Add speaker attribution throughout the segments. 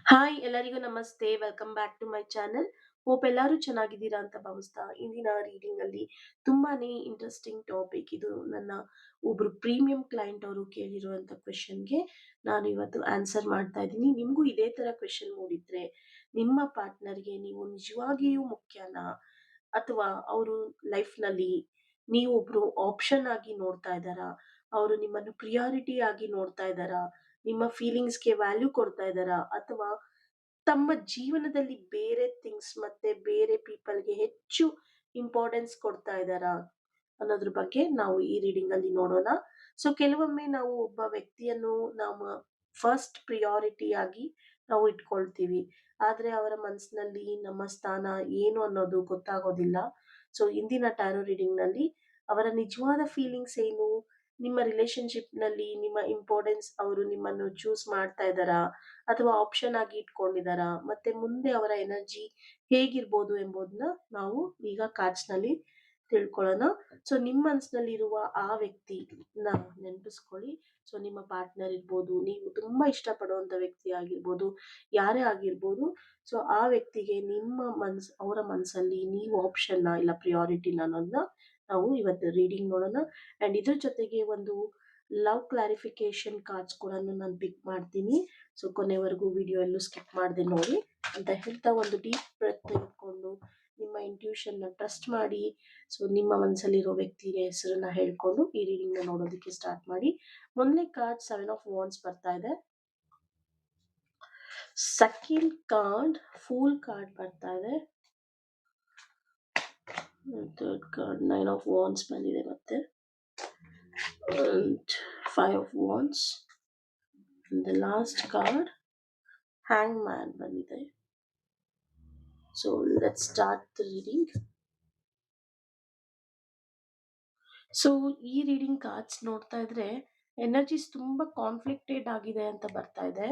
Speaker 1: Hi ಎಲ್ಲರಿಗೂ ನಮಸ್ತೆ. Welcome back to my channel. Hope ಎಲ್ಲರೂ ಚೆನ್ನಾಗಿದ್ದೀರಾ ಅಂತ ಭಾವಿಸ್ತಾ ಇಂದಿನ ರೀಡಿಂಗ್ ಅಲ್ಲಿ ತುಂಬಾನೇ ಇಂಟ್ರೆಸ್ಟಿಂಗ್ ಟಾಪಿಕ್ ಇದು. ನನ್ನ ಒಬ್ರು ಪ್ರೀಮಿಯಂ ಕ್ಲೈಂಟ್ ಅವರು ಕೇಳಿರುವಂತ ಕ್ವೆಶನ್ಗೆ ನಾನು ಇವತ್ತು ಆನ್ಸರ್ ಮಾಡ್ತಾ ಇದ್ದೀನಿ. ನಿಮಗೂ ಇದೇ ತರ ಕ್ವೆಶನ್ ಮೂಡಿದ್ರೆ ನಿಮ್ಮ ಪಾರ್ಟ್ನರ್ಗೆ ನೀವು ನಿಜವಾಗಿಯೂ ಮುಖ್ಯನಾ, ಅಥವಾ ಅವರು ಲೈಫ್ ನಲ್ಲಿ ನೀವೊಬ್ರು ಆಪ್ಷನ್ ಆಗಿ ನೋಡ್ತಾ ಇದ್ದಾರಾ, ಅವರು ನಿಮ್ಮನ್ನು ಪ್ರಿಯಾರಿಟಿ ಆಗಿ ನೋಡ್ತಾ ಇದ್ದಾರಾ, ನಿಮ್ಮ ಫೀಲಿಂಗ್ಸ್ಗೆ ವ್ಯಾಲ್ಯೂ ಕೊಡ್ತಾ ಇದ್ದಾರಾ, ಅಥವಾ ತಮ್ಮ ಜೀವನದಲ್ಲಿ ಬೇರೆ ಥಿಂಗ್ಸ್ ಮತ್ತೆ ಬೇರೆ ಪೀಪಲ್ಗೆ ಹೆಚ್ಚು ಇಂಪಾರ್ಟೆನ್ಸ್ ಕೊಡ್ತಾ ಇದ್ದಾರಾ ಅನ್ನೋದ್ರ ಬಗ್ಗೆ ನಾವು ಈ ರೀಡಿಂಗ್ ಅಲ್ಲಿ ನೋಡೋಣ. ಸೊ ಕೆಲವೊಮ್ಮೆ ನಾವು ಒಬ್ಬ ವ್ಯಕ್ತಿಯನ್ನು ನಮ್ಮ ಫಸ್ಟ್ ಪ್ರಿಯಾರಿಟಿ ಆಗಿ ನಾವು ಇಟ್ಕೊಳ್ತೀವಿ, ಆದ್ರೆ ಅವರ ಮನಸ್ಸಿನಲ್ಲಿ ನಮ್ಮ ಸ್ಥಾನ ಏನು ಅನ್ನೋದು ಗೊತ್ತಾಗೋದಿಲ್ಲ. ಸೊ ಇಂದಿನ ಟ್ಯಾರೋ ರೀಡಿಂಗ್ ನಲ್ಲಿ ಅವರ ನಿಜವಾದ ಫೀಲಿಂಗ್ಸ್ ಏನು, ನಿಮ್ಮ ರಿಲೇಶನ್ಶಿಪ್ ನಲ್ಲಿ ನಿಮ್ಮ ಇಂಪಾರ್ಟೆನ್ಸ್ ಅವರು ನಿಮ್ಮನ್ನು ಚೂಸ್ ಮಾಡ್ತಾ ಇದ್ದಾರಾ ಅಥವಾ ಆಪ್ಷನ್ ಆಗಿ ಇಟ್ಕೊಂಡಿದಾರಾ, ಮತ್ತೆ ಮುಂದೆ ಅವರ ಎನರ್ಜಿ ಹೇಗಿರ್ಬೋದು ಎಂಬುದನ್ನ ನಾವು ಈಗ ಕಾರ್ಡ್ಸ್ ನಲ್ಲಿ ತಿಳ್ಕೊಳ್ಳೋಣ. ಸೊ ನಿಮ್ಮ ಮನಸ್ಸಿನಲ್ಲಿರುವ ಆ ವ್ಯಕ್ತಿನ ನೆನಪಿಸ್ಕೊಳ್ಳಿ. ಸೊ ನಿಮ್ಮ ಪಾರ್ಟ್ನರ್ ಇರ್ಬೋದು, ನೀವು ತುಂಬಾ ಇಷ್ಟಪಡುವಂತ ವ್ಯಕ್ತಿ ಆಗಿರ್ಬೋದು, ಯಾರೇ ಆಗಿರ್ಬೋದು. ಸೊ ಆ ವ್ಯಕ್ತಿಗೆ ನಿಮ್ಮ ಅವರ ಮನಸ್ಸಲ್ಲಿ ನೀವು ಆಪ್ಷನ್ ಇಲ್ಲ ಪ್ರಿಯಾರಿಟಿನ ಅನ್ನೋದನ್ನ ನಾವು ಇವತ್ತು ರೀಡಿಂಗ್ ನೋಡೋಣ. ಅಂಡ್ ಇದ್ರ ಜೊತೆಗೆ ಒಂದು ಲವ್ ಕ್ಲಾರಿಫಿಕೇಶನ್ ಕಾರ್ಡ್ಸ್ ಕೂಡ ನಾನು ಪಿಕ್ ಮಾಡ್ತೀನಿ. ಸೊ ಕೊನೆವರೆಗೂ ವಿಡಿಯೋ ಎಲ್ಲೂ ಸ್ಕಿಪ್ ಮಾಡದೆ ನೋಡಿ ಅಂತ ಹೇಳ್ತಾ, ಒಂದು ಡೀಪ್ ಬ್ರೆತ್ ತೆಗೆದುಕೊಂಡು ನಿಮ್ಮ ಇಂಟ್ಯೂಷನ್ ನ ಟ್ರಸ್ಟ್ ಮಾಡಿ. ಸೊ ನಿಮ್ಮ ಮನಸ್ಸಲ್ಲಿರೋ ವ್ಯಕ್ತಿ ಹೆಸರನ್ನ ಹೇಳ್ಕೊಂಡು ಈ ರೀಡಿಂಗ್ ನ ನೋಡೋದಕ್ಕೆ ಸ್ಟಾರ್ಟ್ ಮಾಡಿ. ಮೊದಲನೇ ಕಾರ್ಡ್ 7 ಆಫ್ ವಾಂಡ್ಸ್ ಬರ್ತಾ ಇದೆ. ಸೆಕೆಂಡ್ ಕಾರ್ಡ್ ಫೂಲ್ ಕಾರ್ಡ್ ಬರ್ತಾ ಇದೆ. ಥರ್ಡ್ ಕಾರ್ಡ್ 9 ಆಫ್ ವಾಂಡ್ಸ್ ಬಂದಿದೆ ಮತ್ತೆ. And 5 of Wands. And the last card, Hangman ಬಂದಿದೆ. So let's start the reading. So ಈ ರೀಡಿಂಗ್ ಕಾರ್ಡ್ಸ್ ನೋಡ್ತಾ ಇದ್ರೆ ಎನರ್ಜೀಸ್ ತುಂಬಾ ಕಾನ್ಫ್ಲಿಕ್ಟೆಡ್ ಆಗಿದೆ ಅಂತ ಬರ್ತಾ ಇದೆ.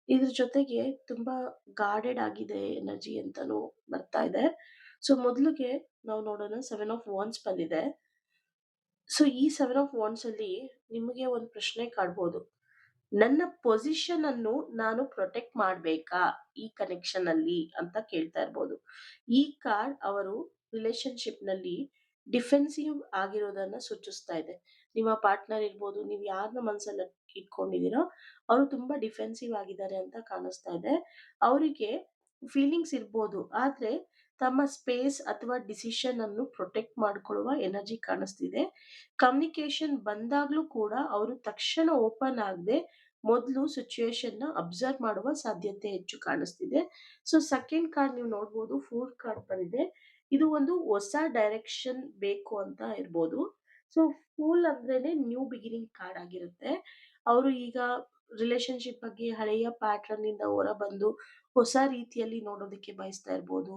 Speaker 1: ಇದ್ರ ಜೊತೆಗೆ ತುಂಬಾ ಗಾರ್ಡೆಡ್ ಆಗಿದೆ ಎನರ್ಜಿ ಅಂತಾನು ಬರ್ತಾ ಇದೆ. ಸೊ ಮೊದಲಿಗೆ ನಾವು ನೋಡೋಣ, 7 ಆಫ್ ವಾಂಡ್ಸ್ ಬಂದಿದೆ. ಸೊ ಈ 7 ಆಫ್ ವಾಂಡ್ಸ್ ಅಲ್ಲಿ ನಿಮಗೆ ಒಂದು ಪ್ರಶ್ನೆ ಕಾಡ್ಬೋದು, ನನ್ನ ಪೊಸಿಷನ್ ಅನ್ನು ನಾನು ಪ್ರೊಟೆಕ್ಟ್ ಮಾಡ್ಬೇಕಾ ಈ ಕನೆಕ್ಷನ್ ಅಲ್ಲಿ ಅಂತ ಕೇಳ್ತಾ ಇರ್ಬೋದು. ಈ ಕಾರ್ಡ್ ಅವರು ರಿಲೇಶನ್ಶಿಪ್ ನಲ್ಲಿ ಡಿಫೆನ್ಸಿವ್ ಆಗಿರೋದನ್ನ ಸೂಚಿಸ್ತಾ ಇದೆ. ನಿಮ್ಮ ಪಾರ್ಟ್ನರ್ ಇರ್ಬೋದು, ನೀವು ಯಾರನ್ನ ಮನ್ಸಲ್ಲಿ ಇಟ್ಕೊಂಡಿದೀರೋ ಅವರು ತುಂಬಾ ಡಿಫೆನ್ಸಿವ್ ಆಗಿದ್ದಾರೆ ಅಂತ ಕಾಣಿಸ್ತಾ ಇದೆ. ಅವರಿಗೆ ಫೀಲಿಂಗ್ಸ್ ಇರ್ಬೋದು, ಆದ್ರೆ ತಮ್ಮ ಸ್ಪೇಸ್ ಅಥವಾ ಡಿಸಿಷನ್ ಅನ್ನು ಪ್ರೊಟೆಕ್ಟ್ ಮಾಡ್ಕೊಳ್ಳುವ ಎನರ್ಜಿ ಕಾಣಿಸ್ತಿದೆ. ಕಮ್ಯುನಿಕೇಶನ್ ಬಂದಾಗ್ಲೂ ಕೂಡ ಅವರು ತಕ್ಷಣ ಓಪನ್ ಆಗದೆ ಮೊದಲು ಸಿಚುಯೇಷನ್ ನ ಅಬ್ಸರ್ವ್ ಮಾಡುವ ಸಾಧ್ಯತೆ ಹೆಚ್ಚು ಕಾಣಿಸ್ತಿದೆ. ಸೊ ಸೆಕೆಂಡ್ ಕಾರ್ಡ್ ನೀವು ನೋಡ್ಬೋದು, ಫೋರ್ತ್ ಕಾರ್ಡ್ ಬಂದಿದೆ. ಇದು ಒಂದು ಹೊಸ ಡೈರೆಕ್ಷನ್ ಬೇಕು ಅಂತ ಇರ್ಬೋದು. ಸೊ ಫೂಲ್ ಅಂದ್ರೇನೆ ನ್ಯೂ ಬಿಗಿನಿಂಗ್ ಕಾರ್ಡ್ ಆಗಿರುತ್ತೆ. ಅವರು ಈಗ ರಿಲೇಶನ್ಶಿಪ್ ಬಗ್ಗೆ ಹಳೆಯ ಪ್ಯಾಟರ್ನ್ ಇಂದ ಹೊರ ಬಂದು ಹೊಸ ರೀತಿಯಲ್ಲಿ ನೋಡೋದಕ್ಕೆ ಬಯಸ್ತಾ ಇರ್ಬೋದು.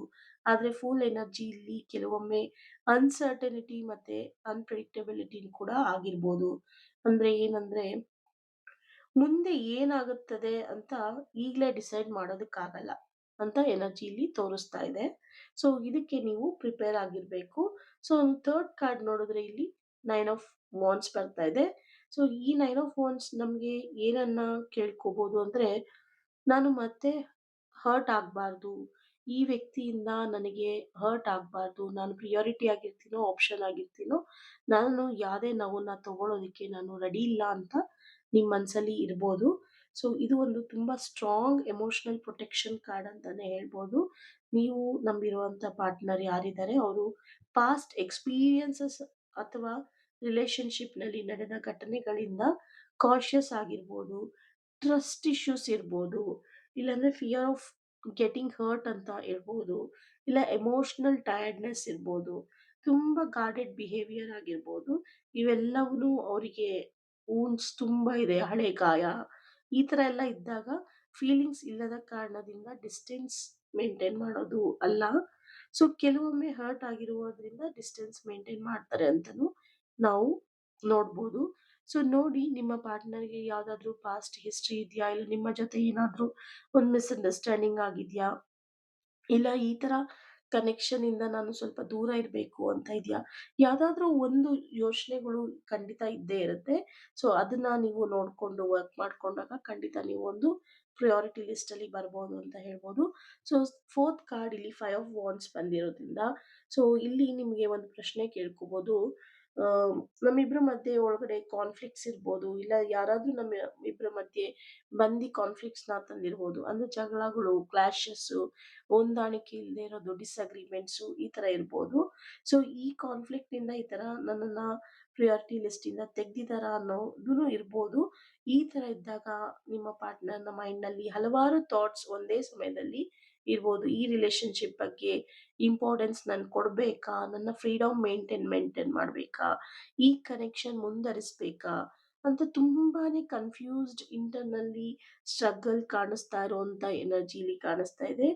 Speaker 1: ಆದ್ರೆ ಫುಲ್ ಎನರ್ಜಿ ಇಲ್ಲಿ ಕೆಲವೊಮ್ಮೆ ಅನ್ಸರ್ಟನಿಟಿ ಮತ್ತೆ ಅನ್ಪ್ರೆಡಿಕ್ಟಬಿಲಿಟಿ ಕೂಡ ಆಗಿರ್ಬೋದು. ಅಂದ್ರೆ ಏನಂದ್ರೆ ಮುಂದೆ ಏನಾಗುತ್ತದೆ ಅಂತ ಈಗ್ಲೇ ಡಿಸೈಡ್ ಮಾಡೋದಕ್ಕಾಗಲ್ಲ ಅಂತ ಎನರ್ಜಿ ಇಲ್ಲಿ ತೋರಿಸ್ತಾ ಇದೆ. ಸೊ ಇದಕ್ಕೆ ನೀವು ಪ್ರಿಪೇರ್ ಆಗಿರ್ಬೇಕು. ಸೊ ಥರ್ಡ್ ಕಾರ್ಡ್ ನೋಡಿದ್ರೆ ಇಲ್ಲಿ 9 ಆಫ್ ವಾಂಡ್ಸ್ ಬರ್ತಾ ಇದೆ. ಸೊ ಈ 9 ಆಫ್ ವಾಂಡ್ಸ್ ನಮ್ಗೆ ಏನನ್ನ ಕೇಳ್ಕೋಬಹುದು ಅಂದ್ರೆ, ನಾನು ಮತ್ತೆ ಹರ್ಟ್ ಆಗ್ಬಾರ್ದು, ಈ ವ್ಯಕ್ತಿಯಿಂದ ನನಗೆ ಹರ್ಟ್ ಆಗ್ಬಾರ್ದು, ನಾನು ಪ್ರಿಯಾರಿಟಿ ಆಗಿರ್ತೀನೋ ಆಪ್ಷನ್ ಆಗಿರ್ತೀನೋ, ನಾನು ಯಾವುದೇ ನೋವನ್ನ ತಗೊಳ್ಳೋದಕ್ಕೆ ನಾನು ರೆಡಿ ಇಲ್ಲ ಅಂತ ನಿಮ್ ಮನ್ಸಲ್ಲಿ ಇರ್ಬೋದು. ಸೊ ಇದು ಒಂದು ತುಂಬಾ ಸ್ಟ್ರಾಂಗ್ ಎಮೋಷನಲ್ ಪ್ರೊಟೆಕ್ಷನ್ ಕಾರ್ಡ್ ಅಂತಾನೆ ಹೇಳ್ಬೋದು. ನೀವು ನಂಬಿರುವಂತ ಪಾರ್ಟ್ನರ್ ಯಾರಿದ್ದಾರೆ ಅವರು ಪಾಸ್ಟ್ ಎಕ್ಸ್ಪೀರಿಯನ್ಸಸ್ ಅಥವಾ ರಿಲೇಶನ್ಶಿಪ್ ನಲ್ಲಿ ನಡೆದ ಘಟನೆಗಳಿಂದ ಕಾಶಿಯಸ್ ಆಗಿರ್ಬೋದು, ಟ್ರಸ್ಟ್ ಇಶ್ಯೂಸ್ ಇರ್ಬೋದು, ಇಲ್ಲಾಂದ್ರೆ ಫಿಯರ್ ಆಫ್ ಗೆಟಿಂಗ್ ಹರ್ಟ್ ಅಂತ ಇರ್ಬೋದು, ಇಲ್ಲ ಎಮೋಷನಲ್ ಟಯರ್ಡ್ನೆಸ್ ಇರ್ಬೋದು, ತುಂಬಾ ಗಾರ್ಡೆಡ್ ಬಿಹೇವಿಯರ್ ಆಗಿರ್ಬೋದು. ಇವೆಲ್ಲವೂ ಅವರಿಗೆ ವೂಂಡ್ಸ್ ತುಂಬಾ ಇದೆ, ಹಳೆ ಗಾಯ ಈ ತರ ಎಲ್ಲ ಇದ್ದಾಗ ಫೀಲಿಂಗ್ಸ್ ಇಲ್ಲದ ಕಾರಣದಿಂದ ಡಿಸ್ಟೆನ್ಸ್ ಮೇಂಟೈನ್ ಮಾಡೋದು ಅಲ್ಲ. ಸೊ ಕೆಲವೊಮ್ಮೆ ಹರ್ಟ್ ಆಗಿರುವುದರಿಂದ ಡಿಸ್ಟೆನ್ಸ್ ಮೇಂಟೈನ್ ಮಾಡ್ತಾರೆ ಅಂತನೂ ನಾವು ನೋಡ್ಬೋದು. ಸೊ ನೋಡಿ, ನಿಮ್ಮ ಪಾರ್ಟ್ನರ್ಗೆ ಯಾವ್ದಾದ್ರು ಪಾಸ್ಟ್ ಹಿಸ್ಟ್ರಿ ಇದೆಯಾ, ಇಲ್ಲ ನಿಮ್ಮ ಜೊತೆ ಏನಾದ್ರೂ ಒಂದು ಮಿಸ್ಅಂಡರ್ಸ್ಟ್ಯಾಂಡಿಂಗ್ ಆಗಿದ್ಯಾ, ಇಲ್ಲ ಈ ತರ ಕನೆಕ್ಷನ್ ಇಂದ ನಾನು ಸ್ವಲ್ಪ ದೂರ ಇರಬೇಕು ಅಂತ ಇದೆಯಾ, ಯಾವ್ದಾದ್ರು ಒಂದು ಯೋಚನೆಗಳು ಖಂಡಿತ ಇದ್ದೇ ಇರುತ್ತೆ. ಸೊ ಅದನ್ನ ನೀವು ನೋಡ್ಕೊಂಡು ವರ್ಕ್ ಮಾಡ್ಕೊಂಡಾಗ ಖಂಡಿತ ನೀವು ಒಂದು ಪ್ರಿಯಾರಿಟಿ ಲಿಸ್ಟ್ ಅಲ್ಲಿ ಬರ್ಬೋದು ಅಂತ ಹೇಳ್ಬೋದು. ಸೊ ಫೋರ್ತ್ ಕಾರ್ಡ್ ಇಲ್ಲಿ 5 ಆಫ್ ವಾಂಡ್ಸ್ ಬಂದಿರೋದ್ರಿಂದ, ಸೊ ಇಲ್ಲಿ ನಿಮಗೆ ಒಂದು ಪ್ರಶ್ನೆ ಕೇಳ್ಕೋಬಹುದು. ನಮ್ಮಿಬ್ರ ಮಧ್ಯೆ ಒಳಗಡೆ ಕಾನ್ಫ್ಲಿಕ್ಟ್ಸ್ ಇರ್ಬೋದು, ಇಲ್ಲ ಯಾರಾದ್ರೂ ನಮ್ಮ ಇಬ್ರ ಮಧ್ಯೆ ಬಂದು ಕಾನ್ಫ್ಲಿಕ್ಟ್ಸ್ ನ ತಂದಿರ್ಬೋದು. ಅಂದ್ರೆ ಜಗಳಗಳು, ಕ್ಲಾಶಸ್, ಹೊಂದಾಣಿಕೆ ಇಲ್ಲದೆ ಇರೋದು, ಡಿಸ್ಅಗ್ರಿಮೆಂಟ್ಸ್ ಈ ತರ ಇರ್ಬೋದು. ಸೊ ಈ ಕಾನ್ಫ್ಲಿಕ್ಟ್ ಇಂದ ಈ ತರ ನನ್ನನ್ನ ಪ್ರಿಯಾರಿಟಿ ಲಿಸ್ಟ್ ಇಂದ ತೆಗ್ದಿದಾರ ಅನ್ನೋದು ಇರ್ಬೋದು. ಈ ತರ ಇದ್ದಾಗ ನಿಮ್ಮ ಪಾರ್ಟ್ನರ್ನ ಮೈಂಡ್ ನಲ್ಲಿ ಹಲವಾರು ಥಾಟ್ಸ್ ಒಂದೇ ಸಮಯದಲ್ಲಿ ಇರ್ಬೋದು. ಈ ರಿಲೇಶನ್ಶಿಪ್ ಬಗ್ಗೆ ಇಂಪಾರ್ಟೆನ್ಸ್ ನಾನು ಕೊಡ್ಬೇಕಾ, ನನ್ನ ಫ್ರೀಡಮ್ ಮೇಂಟೈನ್ ಮಾಡ್ಬೇಕಾ, ಈ ಕನೆಕ್ಷನ್ ಮುಂದರಿಸ್ಬೇಕಾ ಅಂತ ತುಂಬಾನೇ ಕನ್ಫ್ಯೂಸ್ಡ್, ಇಂಟರ್ನಲ್ಲಿ ಸ್ಟ್ರಗಲ್ ಕಾಣಿಸ್ತಾ ಇರುವಂತ ಎನರ್ಜಿಲಿ ಕಾಣಿಸ್ತಾ ಇದೆ.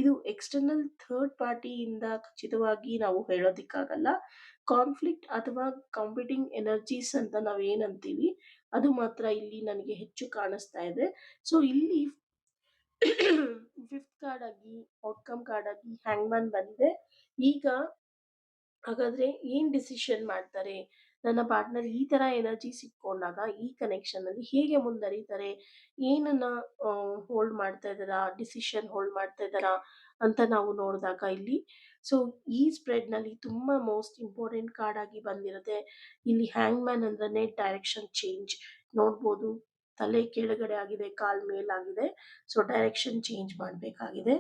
Speaker 1: ಇದು ಎಕ್ಸ್ಟರ್ನಲ್ ಥರ್ಡ್ ಪಾರ್ಟಿಯಿಂದ ಖಚಿತವಾಗಿ ನಾವು ಹೇಳೋದಿಕ್ಕಾಗಲ್ಲ. ಕಾನ್ಫ್ಲಿಕ್ಟ್ ಅಥವಾ ಕಾಂಪಿಟಿಂಗ್ ಎನರ್ಜೀಸ್ ಅಂತ ನಾವ್ ಏನಂತೀವಿ, ಅದು ಮಾತ್ರ ಇಲ್ಲಿ ನನಗೆ ಹೆಚ್ಚು ಕಾಣಿಸ್ತಾ ಇದೆ. ಸೊ ಇಲ್ಲಿ ಫಿಫ್ತ್ ಕಾರ್ಡ್ ಆಗಿ, ಔಟ್ಕಮ್ ಕಾರ್ಡ್ ಆಗಿ ಹ್ಯಾಂಗ್ಮನ್ ಬಂದಿದೆ. ಈಗ ಹಾಗಾದ್ರೆ ಏನ್ ಡಿಸಿಷನ್ ಮಾಡ್ತಾರೆ ನನ್ನ ಪಾರ್ಟ್ನರ್, ಈ ತರ ಎನರ್ಜಿ ಸಿಕ್ಕೊಂಡಾಗ ಈ ಕನೆಕ್ಷನ್ ಅಲ್ಲಿ ಹೇಗೆ ಮುಂದರಿತಾರೆ, ಏನನ್ನ ಹೋಲ್ಡ್ ಮಾಡ್ತಾ ಇದಾರಾ, ಡಿಸಿಷನ್ ಹೋಲ್ಡ್ ಮಾಡ್ತಾ ಇದಾರಾ ಅಂತ ನಾವು ನೋಡಿದಾಗ ಇಲ್ಲಿ, ಸೊ ಈ ಸ್ಪ್ರೆಡ್ ನಲ್ಲಿ ತುಂಬಾ ಮೋಸ್ಟ್ ಇಂಪಾರ್ಟೆಂಟ್ ಕಾರ್ಡ್ ಆಗಿ ಬಂದಿರುತ್ತೆ. ಇಲ್ಲಿ ಹ್ಯಾಂಗ್ ಮ್ಯಾನ್ ಅಂದ್ರೆ ಡೈರೆಕ್ಷನ್ ಚೇಂಜ್ ನೋಡ್ಬೋದು. ತಲೆ ಕೆಳಗಡೆ ಆಗಿದೆ, ಕಾಲ್ ಮೇಲಾಗಿದೆ. ಸೊ ಡೈರೆಕ್ಷನ್ ಚೇಂಜ್ ಮಾಡಬೇಕಾಗಿದೆ.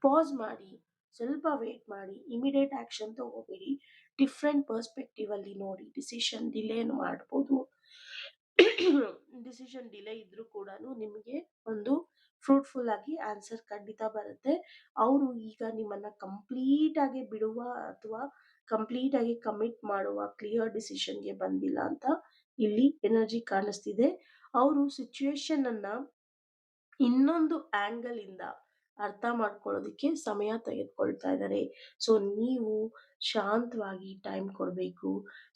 Speaker 1: ಪಾಸ್ ಮಾಡಿ, ಸ್ವಲ್ಪ ವೇಟ್ ಮಾಡಿ, ಇಮಿಡಿಯೇಟ್ ಆಕ್ಷನ್ ತಗೋಬೇಡಿ. ಡಿಫ್ರೆಂಟ್ ಪರ್ಸ್ಪೆಕ್ಟಿವ್ ಅಲ್ಲಿ ನೋಡಿ, ಡಿಸಿಷನ್ ಡಿಲೇ ಮಾಡ್ಬೋದು. ಡಿಸಿಷನ್ ಡಿಲೇ ಇದ್ರೂ ಕೂಡ ನಿಮಗೆ ಒಂದು ಫ್ರೂಟ್ಫುಲ್ ಆಗಿ ಆನ್ಸರ್ ಖಂಡಿತ ಬರುತ್ತೆ. ಅವರು ಈಗ ನಿಮ್ಮನ್ನ ಕಂಪ್ಲೀಟ್ ಆಗಿ ಬಿಡುವ ಅಥವಾ ಕಂಪ್ಲೀಟ್ ಆಗಿ ಕಮಿಟ್ ಮಾಡುವ ಕ್ಲಿಯರ್ ಡಿಸಿಷನ್ಗೆ ಬಂದಿಲ್ಲ ಅಂತ ಇಲ್ಲಿ ಎನರ್ಜಿ ಕಾಣಿಸ್ತಿದೆ. ಅವರು ಸಿಚುವೇಶನ್ ಅನ್ನ ಇನ್ನೊಂದು ಆಂಗಲ್ ಇಂದ ಅರ್ಥ ಮಾಡ್ಕೊಳ್ಳೋದಕ್ಕೆ ಸಮಯ ತೆಗೆದುಕೊಳ್ತಾ ಇದ್ದಾರೆ. ಸೊ ನೀವು ಶಾಂತವಾಗಿ ಟೈಮ್ ಕೊಡಬೇಕು.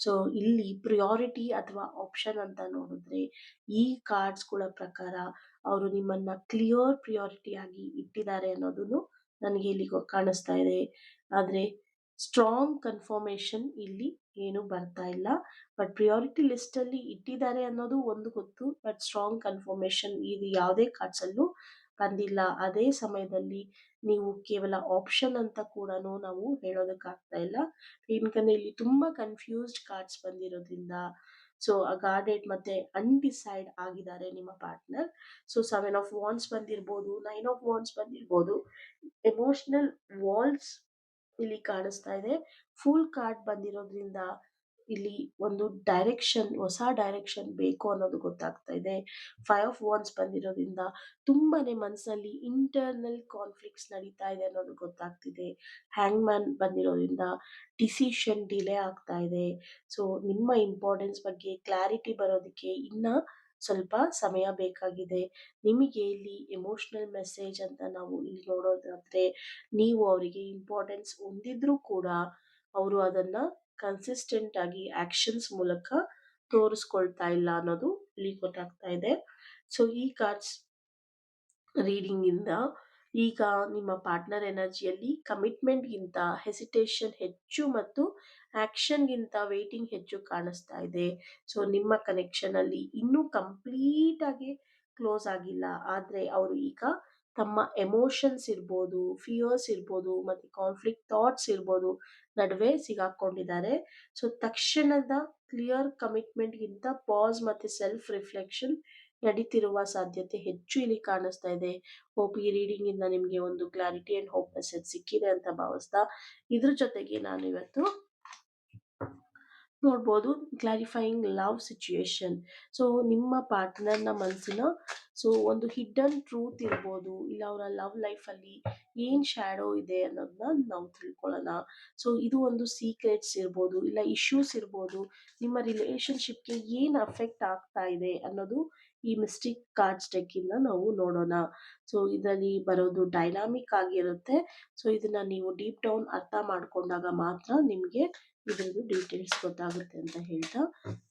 Speaker 1: ಸೊ ಇಲ್ಲಿ ಪ್ರಿಯಾರಿಟಿ ಅಥವಾ ಆಪ್ಷನ್ ಅಂತ ನೋಡಿದ್ರೆ ಈ ಕಾರ್ಡ್ಸ್ಗಳ ಪ್ರಕಾರ ಅವರು ನಿಮ್ಮನ್ನ ಕ್ಲಿಯರ್ ಪ್ರಿಯಾರಿಟಿ ಆಗಿ ಇಟ್ಟಿದ್ದಾರೆ ಅನ್ನೋದನ್ನು ನನಗೆ ಇಲ್ಲಿ ಕಾಣಿಸ್ತಾ ಇದೆ. ಆದ್ರೆ ಸ್ಟ್ರಾಂಗ್ ಕನ್ಫರ್ಮೇಶನ್ ಇಲ್ಲಿ ಏನು ಬರ್ತಾ ಇಲ್ಲ. ಬಟ್ ಪ್ರಿಯಾರಿಟಿ ಲಿಸ್ಟ್ ಅಲ್ಲಿ ಇಟ್ಟಿದ್ದಾರೆ ಅನ್ನೋದು ಒಂದು ಗೊತ್ತು, ಬಟ್ ಸ್ಟ್ರಾಂಗ್ ಕನ್ಫರ್ಮೇಶನ್ ಇದು ಯಾವುದೇ ಕಾರ್ಡ್ಸ್ ಅಲ್ಲೂ ಬಂದಿಲ್ಲ. ಅದೇ ಸಮಯದಲ್ಲಿ ನೀವು ಕೇವಲ ಆಪ್ಷನ್ ಅಂತ ಕೂಡ ನಾವು ಹೇಳೋದಕ್ಕಾಗ್ತಾ ಇಲ್ಲ. ಯಾಕಂದ್ರೆ ಇಲ್ಲಿ ತುಂಬಾ ಕನ್ಫ್ಯೂಸ್ಡ್ ಕಾರ್ಡ್ಸ್ ಬಂದಿರೋದ್ರಿಂದ, ಸೊ ಗಾರ್ಡೆಡ್ ಮತ್ತೆ ಅನ್ಡಿಸೈಡ್ ಆಗಿದ್ದಾರೆ ನಿಮ್ಮ ಪಾರ್ಟ್ನರ್. ಸೊ 7 ಆಫ್ ವಾಂಡ್ಸ್ ಬಂದಿರ್ಬೋದು, 9 ಆಫ್ ವಾಂಡ್ಸ್ ಬಂದಿರ್ಬೋದು. ಎಮೋಷನಲ್ ವಾಲ್ಸ್ ಇಲ್ಲಿ ಕಾಣಿಸ್ತಾ ಇದೆ. ಫುಲ್ ಕಾರ್ಡ್ ಬಂದಿರೋದ್ರಿಂದ ಇಲ್ಲಿ ಒಂದು ಡೈರೆಕ್ಷನ್, ಹೊಸ ಡೈರೆಕ್ಷನ್ ಬೇಕು ಅನ್ನೋದು ಗೊತ್ತಾಗ್ತಾ ಇದೆ. 5 ಆಫ್ ವಾಂಡ್ಸ್ ಬಂದಿರೋದ್ರಿಂದ ತುಂಬಾನೇ ಮನಸ್ಸಲ್ಲಿ ಇಂಟರ್ನಲ್ ಕಾನ್ಫ್ಲಿಕ್ಟ್ಸ್ ನಡೀತಾ ಇದೆ ಅನ್ನೋದು ಗೊತ್ತಾಗ್ತಿದೆ. ಹ್ಯಾಂಗ್ ಮ್ಯಾನ್ ಬಂದಿರೋದ್ರಿಂದ ಡಿಸಿಷನ್ ಡಿಲೇ ಆಗ್ತಾ ಇದೆ. ಸೊ ನಿಮ್ಮ ಇಂಪಾರ್ಟೆನ್ಸ್ ಬಗ್ಗೆ ಕ್ಲಾರಿಟಿ ಬರೋದಕ್ಕೆ ಇನ್ನ ಸ್ವಲ್ಪ ಸಮಯ ಬೇಕಾಗಿದೆ. ನಿಮಗೆ ಇಲ್ಲಿ ಎಮೋಷನಲ್ ಮೆಸೇಜ್ ಅಂತ ನಾವು ಇಲ್ಲಿ ನೋಡೋದಾದ್ರೆ, ನೀವು ಅವರಿಗೆ ಇಂಪಾರ್ಟೆನ್ಸ್ ಹೊಂದಿದ್ರೂ ಕೂಡ ಅವರು ಅದನ್ನ ಕನ್ಸಿಸ್ಟೆಂಟ್ ಆಗಿ ಆಕ್ಷನ್ಸ್ ಮೂಲಕ ತೋರಿಸ್ಕೊಳ್ತಾ ಇಲ್ಲ ಅನ್ನೋದು ಇಲ್ಲಿ ಗೊತ್ತಾಗ್ತಾ ಇದೆ. ಸೊ ಈ ಕಾರ್ಡ್ಸ್ ರೀಡಿಂಗ್ ಇಂದ ಈಗ ನಿಮ್ಮ ಪಾರ್ಟ್ನರ್ ಎನರ್ಜಿಯಲ್ಲಿ ಕಮಿಟ್ಮೆಂಟ್ ಗಿಂತ ಹೆಸಿಟೇಷನ್ ಹೆಚ್ಚು ಮತ್ತು ಆಕ್ಷನ್ ಗಿಂತ ವೇಟಿಂಗ್ ಹೆಚ್ಚು ಕಾಣಿಸ್ತಾ ಇದೆ. ಸೊ ನಿಮ್ಮ ಕನೆಕ್ಷನ್ ಅಲ್ಲಿ ಇನ್ನೂ ಕಂಪ್ಲೀಟ್ ಆಗಿ ಕ್ಲೋಸ್ ಆಗಿಲ್ಲ. ಆದ್ರೆ ಅವರು ಈಗ ತಮ್ಮ ಎಮೋಷನ್ಸ್ ಇರ್ಬೋದು, ಫಿಯರ್ಸ್ ಇರ್ಬೋದು, ಮತ್ತೆ ಕಾನ್ಫ್ಲಿಕ್ಟ್ ಥಾಟ್ಸ್ ಇರ್ಬೋದು ನಡುವೆ ಸಿಗಾಕೊಂಡಿದ್ದಾರೆ. ಸೊ ತಕ್ಷಣದ ಕ್ಲಿಯರ್ ಕಮಿಟ್ಮೆಂಟ್ ಗಿಂತ ಪಾಸ್ ಮತ್ತೆ ಸೆಲ್ಫ್ ರಿಫ್ಲೆಕ್ಷನ್ ನಡೀತಿರುವ ಸಾಧ್ಯತೆ ಹೆಚ್ಚು ಇಲ್ಲಿ ಕಾಣಿಸ್ತಾ ಇದೆ. ಹೋಪ್ ಈ ರೀಡಿಂಗ್ ಇಂದ ನಿಮ್ಗೆ ಒಂದು ಕ್ಲಾರಿಟಿ ಅಂಡ್ ಹೋಪ್ ಮೆಸೇಜ್ ಸಿಕ್ಕಿದೆ ಅಂತ ಭಾವಿಸ್ತಾ, ಇದ್ರ ಜೊತೆಗೆ ನಾನು ಇವತ್ತು ನೋಡ್ಬೋದು ಕ್ಲಾರಿಫೈಯಿಂಗ್ ಲವ್ ಸಿಚುಯೇಷನ್. ಸೊ ನಿಮ್ಮ ಪಾರ್ಟ್ನರ್ನ ಮನಸ್ಸಿನ ಸೊ ಒಂದು ಹಿಡ್ಡನ್ ಟ್ರೂತ್ ಇರ್ಬೋದು, ಇಲ್ಲ ಅವರ ಲವ್ ಲೈಫ್ ಅಲ್ಲಿ ಏನ್ ಶ್ಯಾಡೋ ಇದೆ ಅನ್ನೋದನ್ನ ನಾವು ತಿಳ್ಕೊಳ್ಳೋಣ. ಸೊ ಇದು ಒಂದು ಸೀಕ್ರೆಟ್ಸ್ ಇರ್ಬೋದು, ಇಲ್ಲ ಇಶ್ಯೂಸ್ ಇರ್ಬೋದು, ನಿಮ್ಮ ರಿಲೇಶನ್ಶಿಪ್ಗೆ ಏನ್ ಅಫೆಕ್ಟ್ ಆಗ್ತಾ ಇದೆ ಅನ್ನೋದು ಈ ಮಿಸ್ಟಿಕ್ ಕಾರ್ಡ್ಸ್ ಡೆಕ್ ಇಂದ ನಾವು ನೋಡೋಣ. ಸೊ ಇದರಲ್ಲಿ ಬರೋದು ಡೈನಾಮಿಕ್ ಆಗಿರುತ್ತೆ. ಸೊ ಇದನ್ನ ನೀವು ಡೀಪ್ ಡೌನ್ ಅರ್ಥ ಮಾಡ್ಕೊಂಡಾಗ ಮಾತ್ರ ನಿಮ್ಗೆ ಇದ್ರದ್ದು ಡೀಟೇಲ್ಸ್ ಗೊತ್ತಾಗುತ್ತೆ ಅಂತ ಹೇಳ್ತಾ,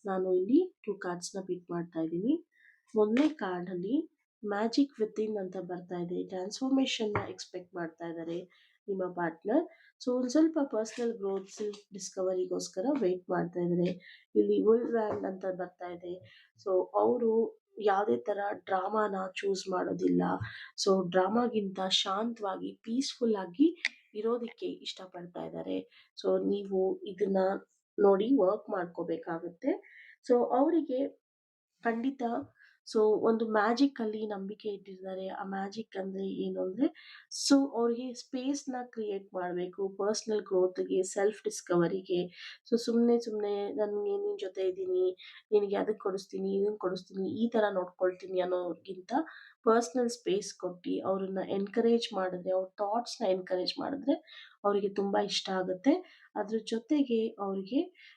Speaker 1: ನಾನು ಇಲ್ಲಿ 2 ಕಾರ್ಡ್ಸ್ನ ಪಿಕ್ ಮಾಡ್ತಾ ಇದ್ದೀನಿ. ಮೊದಲನೇ ಕಾರ್ಡ್ ಅಲ್ಲಿ ಮ್ಯಾಜಿಕ್ ವಿತಿನ್ ಅಂತ ಬರ್ತಾ ಇದೆ. ಟ್ರಾನ್ಸ್ಫಾರ್ಮೇಶನ್ ನ ಎಕ್ಸ್ಪೆಕ್ಟ್ ಮಾಡ್ತಾ ಇದ್ದಾರೆ ನಿಮ್ಮ ಪಾರ್ಟ್ನರ್. ಸೊ ಒಂದ್ ಸ್ವಲ್ಪ ಪರ್ಸನಲ್ ಗ್ರೋತ್, ಸೆಲ್ಫ್ ಡಿಸ್ಕವರಿಗೋಸ್ಕರ ವೇಟ್ ಮಾಡ್ತಾ ಇದ್ದಾರೆ. ಇಲ್ಲಿ ವುಲ್ ವ್ಯಾಂಡ್ ಅಂತ ಬರ್ತಾ ಇದೆ. ಸೊ ಅವರು ಯಾವುದೇ ಥರ ಡ್ರಾಮಾನ ಚೂಸ್ ಮಾಡೋದಿಲ್ಲ. ಸೊ ಡ್ರಾಮಾಗಿಂತ ಶಾಂತವಾಗಿ ಪೀಸ್‌ಫುಲ್ ಆಗಿ ಇರೋದಕ್ಕೆ ಇಷ್ಟಪಡ್ತಾ ಇದ್ದಾರೆ. ಸೊ ನೀವು ಇದನ್ನ ನೋಡಿ ವರ್ಕ್ ಮಾಡ್ಕೋಬೇಕಾಗುತ್ತೆ. ಸೊ ಅವರಿಗೆ ಖಂಡಿತ. ಸೊ ಒಂದು ಮ್ಯಾಜಿಕ್ ಅಲ್ಲಿ ನಂಬಿಕೆ ಇಟ್ಟಿರ್ತಾರೆ. ಆ ಮ್ಯಾಜಿಕ್ ಅಂದ್ರೆ ಏನು ಅಂದ್ರೆ, ಸೊ ಅವ್ರಿಗೆ ಸ್ಪೇಸ್ ನ ಕ್ರಿಯೇಟ್ ಮಾಡಬೇಕು ಪರ್ಸನಲ್ ಗ್ರೋತ್ಗೆ, ಸೆಲ್ಫ್ ಡಿಸ್ಕವರಿಗೆ. ಸೊ ಸುಮ್ನೆ ನನ್ಗೆ ನಿನ್ ಜೊತೆ ಇದ್ದೀನಿ, ನಿನಗೆ ಅದನ್ನ ಕೊಡಿಸ್ತೀನಿ, ಇದನ್ನ ಕೊಡಿಸ್ತೀನಿ, ಈ ತರ ನೋಡ್ಕೊಳ್ತೀನಿ ಅನ್ನೋರ್ಗಿಂತ ಪರ್ಸನಲ್ ಸ್ಪೇಸ್ ಕೊಟ್ಟು ಅವ್ರನ್ನ ಎನ್ಕರೇಜ್ ಮಾಡಿದ್ರೆ, ಅವ್ರ ಥಾಟ್ಸ್ ನ ಎನ್ಕರೇಜ್ ಮಾಡಿದ್ರೆ ಅವರಿಗೆ ತುಂಬಾ ಇಷ್ಟ ಆಗುತ್ತೆ. ಅದ್ರ ಜೊತೆಗೆ ಅವ್ರಿಗೆ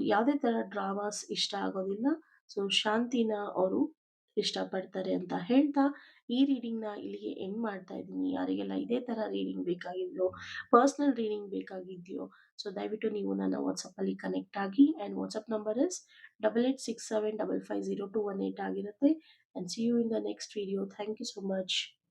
Speaker 1: ಯಾವುದೇ ತರ ಡ್ರಾಮಾಸ್ ಇಷ್ಟ ಆಗೋದಿಲ್ಲ. ಸೊ ಶಾಂತಿನ ಅವರು ಇಷ್ಟಪಡ್ತಾರೆ ಅಂತ ಹೇಳ್ತಾ, ಈ ರೀಡಿಂಗ್‌ನ ಇಲ್ಲಿಗೆ ಎಂಡ್ ಮಾಡ್ತಾ ಇದ್ದೀನಿ. ಯಾರಿಗೆಲ್ಲ ಇದೇ ಥರ ರೀಡಿಂಗ್ ಬೇಕಾಗಿದ್ಯೋ, ಪರ್ಸನಲ್ ರೀಡಿಂಗ್ ಬೇಕಾಗಿದ್ಯೋ, ಸೊ ದಯವಿಟ್ಟು ನೀವು ನನ್ನ ವಾಟ್ಸಪ್ಪಲ್ಲಿ ಕನೆಕ್ಟ್ ಆಗಿ. ಆ್ಯಂಡ್ ವಾಟ್ಸಪ್ ನಂಬರ್ ಇಸ್ 8867550218 ಆಗಿರುತ್ತೆ. And see you in the next video. Thank you so much.